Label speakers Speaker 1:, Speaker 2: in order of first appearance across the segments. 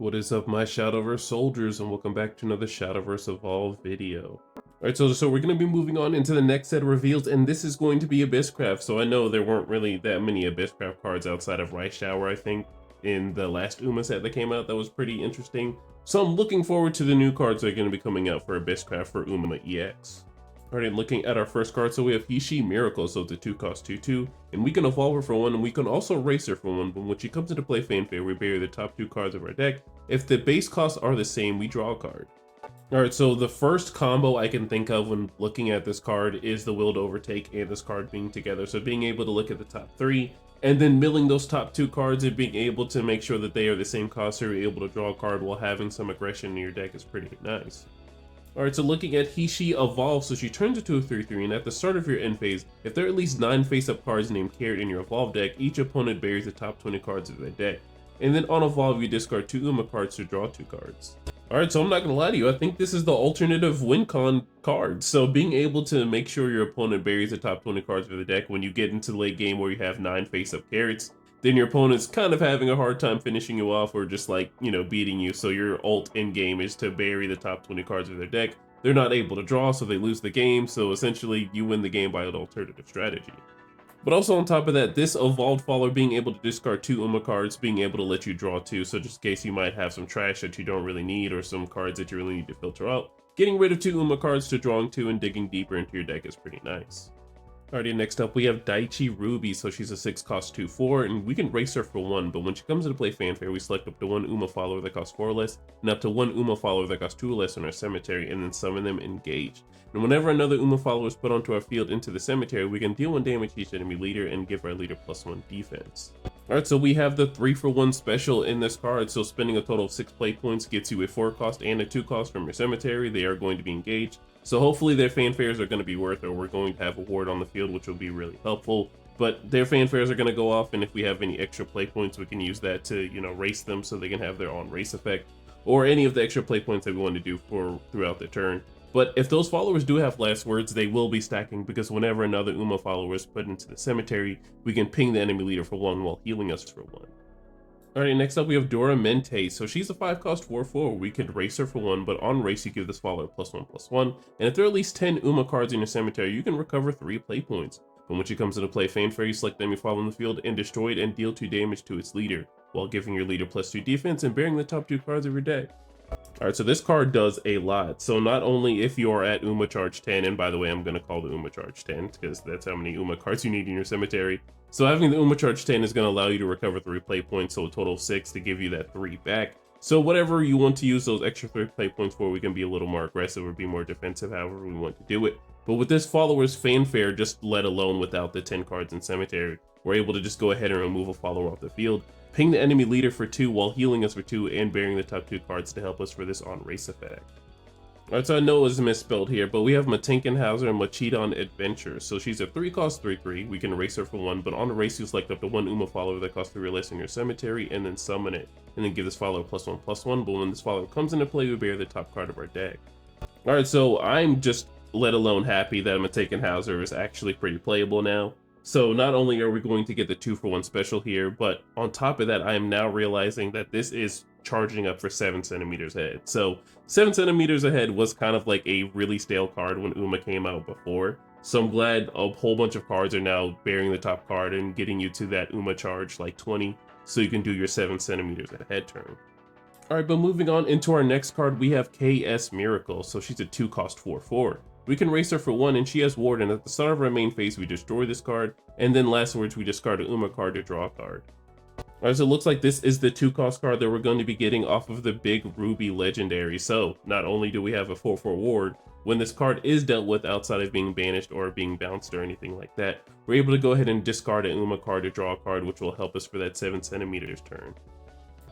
Speaker 1: What is up, my Shadowverse soldiers, and welcome back to another Shadowverse Evolved video. Alright, so we're going to be moving on into the next set of reveals, and this is going to be Abysscraft. So I know there weren't really that many Abysscraft cards outside of Rice Shower, I think, in the last Uma set that came out that was pretty interesting. So I'm looking forward to the new cards that are going to be coming out for Abysscraft for Uma EX. Alright, looking at our first card, so we have Hishi Miracle, so it's a 2-cost 2/2, and we can evolve her for 1, and we can also race her for 1, but when she comes into play Fanfare, we bury the top 2 cards of our deck. If the base costs are the same, we draw a card. Alright, so the first combo I can think of when looking at this card is the Will to Overtake and this card being together, so being able to look at the top 3, and then milling those top 2 cards and being able to make sure that they are the same cost, so you're able to draw a card while having some aggression in your deck is pretty nice. Alright, so looking at Hishi Evolve, so she turns into a 3/3, and at the start of your end phase, if there are at least 9 face-up cards named Carrot in your Evolve deck, each opponent buries the top 20 cards of their deck. And then on Evolve, you discard 2 Uma cards to draw 2 cards. Alright, so I'm not gonna lie to you, I think this is the alternative win-con card. So being able to make sure your opponent buries the top 20 cards of the deck when you get into the late game where you have 9 face-up Carrots, then your opponent's kind of having a hard time finishing you off or just like, beating you. So your ult in game is to bury the top 20 cards of their deck. They're not able to draw, so they lose the game. So essentially you win the game by an alternative strategy. But also on top of that, this Evolved Follower being able to discard 2 Uma cards, being able to let you draw 2. So just in case you might have some trash that you don't really need or some cards that you really need to filter out, getting rid of 2 Uma cards to drawing 2 and digging deeper into your deck is pretty nice. Alrighty, next up we have Daichi Ruby, so she's a 6-cost 2/4, and we can race her for 1, but when she comes into play Fanfare, we select up to 1 Uma follower that costs 4 or less, and up to 1 Uma follower that costs 2 or less in our cemetery, and then summon them engaged. And whenever another Uma follower is put onto our field into the cemetery, we can deal 1 damage to each enemy leader and give our leader +1 defense. Alright, so we have the 3-for-1 special in this card, so spending a total of 6 play points gets you a 4-cost and a 2-cost from your cemetery. They are going to be engaged. So hopefully their fanfares are going to be worth it, or we're going to have a ward on the field, which will be really helpful. But their fanfares are going to go off, and if we have any extra play points, we can use that to, race them so they can have their own race effect, or any of the extra play points that we want to do for throughout the turn. But if those followers do have last words, they will be stacking, because whenever another Uma follower is put into the cemetery, we can ping the enemy leader for 1 while healing us for 1. Alright, next up we have Dora Mente. So she's a 5-cost 4/4. We could race her for 1, but on race you give this follower +1/+1. And if there are at least 10 Uma cards in your cemetery, you can recover 3 play points. But when she comes into play Fanfare, you select enemy follower in the field and destroy it and deal 2 damage to its leader, while giving your leader +2 defense and burying the top 2 cards of your deck. Alright, so this card does a lot. So not only if you are at Uma charge 10, and by the way, I'm going to call the Uma charge 10, because that's how many Uma cards you need in your cemetery. So having the Uma charge 10 is going to allow you to recover 3 play points, so a total of 6 to give you that 3 back. So whatever you want to use those extra 3 play points for, we can be a little more aggressive or be more defensive, however we want to do it. But with this follower's Fanfare, just let alone without the 10 cards in cemetery, we're able to just go ahead and remove a follower off the field, ping the enemy leader for 2 while healing us for 2 and burying the top 2 cards to help us for this on race effect. Alright, so I know it was misspelled here, but we have Matinkenhauser and Machidon Adventure. So she's a 3-cost 3/3. We can race her for 1, but on the race you select up to 1 Uma follower that costs 3 or less in your cemetery and then summon it. And then give this follower +1/+1, but when this follower comes into play, we bury the top card of our deck. Alright, so I'm just let alone happy that Matinkenhauser is actually pretty playable now. So not only are we going to get the 2-for-1 special here, but on top of that, I am now realizing that this is charging up for 7 centimeters ahead. So 7 centimeters ahead was kind of like a really stale card when Uma came out before. So I'm glad a whole bunch of cards are now burying the top card and getting you to that Uma charge like 20, so you can do your 7 centimeters ahead turn. Alright, but moving on into our next card, we have KS Miracle. So she's a 2-cost 4/4. We can race her for 1, and she has ward, and at the start of our main phase we destroy this card, and then last words we discard a Uma card to draw a card. Alright, so it looks like this is the 2-cost card that we're going to be getting off of the big Ruby Legendary. So not only do we have a 4/4 ward, when this card is dealt with outside of being banished or being bounced or anything like that, we're able to go ahead and discard a Uma card to draw a card, which will help us for that 7 centimeters turn.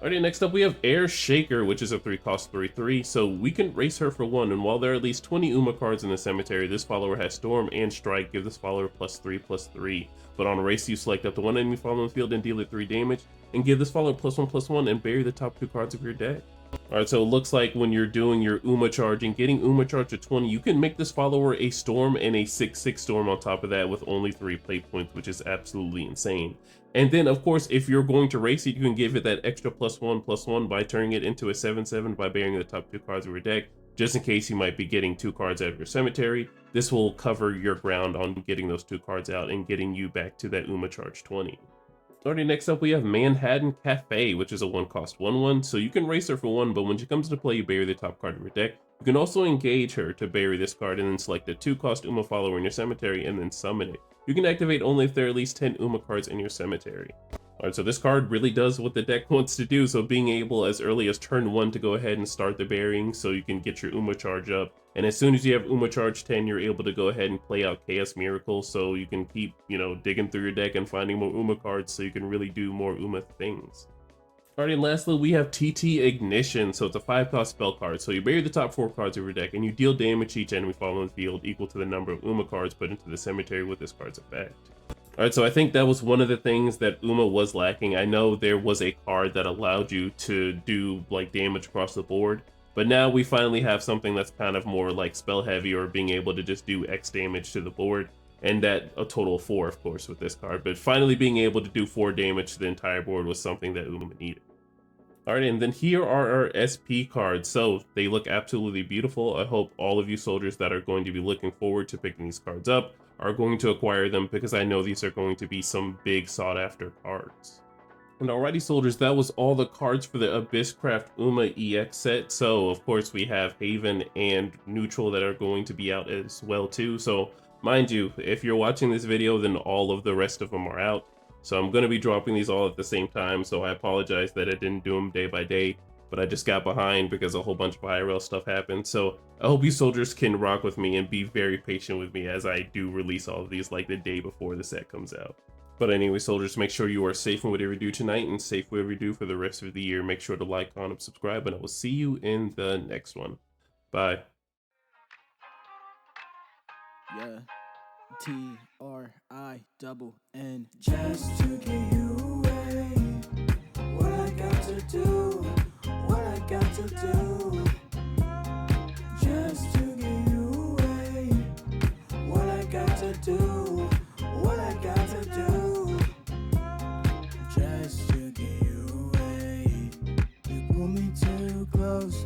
Speaker 1: Alrighty, next up we have Air Shaker, which is a 3-cost 3/3, so we can race her for 1, and while there are at least 20 Uma cards in the cemetery, this follower has Storm and Strike, give this follower +3/+3. But on race you select up to 1 enemy follower in the field and deal it 3 damage, and give this follower +1/+1 and bury the top 2 cards of your deck. Alright, so it looks like when you're doing your Uma charge and getting Uma charge to 20, you can make this follower a storm and a 6/6 storm on top of that with only 3 play points, which is absolutely insane. And then, of course, if you're going to race it, you can give it that extra +1/+1 by turning it into a 7/7 by burying the top 2 cards of your deck, just in case you might be getting 2 cards out of your cemetery. This will cover your ground on getting those 2 cards out and getting you back to that Uma charge 20. Alrighty, next up we have Manhattan Cafe, which is a 1-cost 1/1, so you can race her for 1, but when she comes to play, you bury the top card of your deck. You can also engage her to bury this card and then select a 2-cost Uma follower in your cemetery and then summon it. You can activate only if there are at least 10 Uma cards in your cemetery. Alright, so this card really does what the deck wants to do, so being able as early as turn 1 to go ahead and start the burying so you can get your Uma charge up. And as soon as you have Uma charge 10, you're able to go ahead and play out Chaos Miracle so you can keep, digging through your deck and finding more Uma cards so you can really do more Uma things. Alright, and lastly, we have TT Ignition, so it's a 5-cost spell card. So you bury the top 4 cards of your deck and you deal damage to each enemy following the field equal to the number of Uma cards put into the cemetery with this card's effect. Alright, so I think that was one of the things that Uma was lacking. I know there was a card that allowed you to do like damage across the board, but now we finally have something that's kind of more like spell heavy or being able to just do X damage to the board, and that a total of 4 of course with this card, but finally being able to do 4 damage to the entire board was something that Uma needed. Alright, and then here are our SP cards. So they look absolutely beautiful. I hope all of you soldiers that are going to be looking forward to picking these cards up are going to acquire them, because I know these are going to be some big sought after cards. And alrighty soldiers, that was all the cards for the Abysscraft Uma EX set. So of course we have Haven and Neutral that are going to be out as well too. So mind you, if you're watching this video, then all of the rest of them are out. So I'm going to be dropping these all at the same time, so I apologize that I didn't do them day by day, but I just got behind because a whole bunch of IRL stuff happened. So I hope you soldiers can rock with me and be very patient with me as I do release all of these like the day before the set comes out. But anyway, soldiers, make sure you are safe in whatever you do tonight and safe whatever you do for the rest of the year. Make sure to like, comment, subscribe, and I will see you in the next one. Bye.
Speaker 2: Yeah. TRINN. Just to get you away. What I got to do, what I got to do. Just to get you away. What I got to do, what I got to do. Just to get you away. You pull me too close.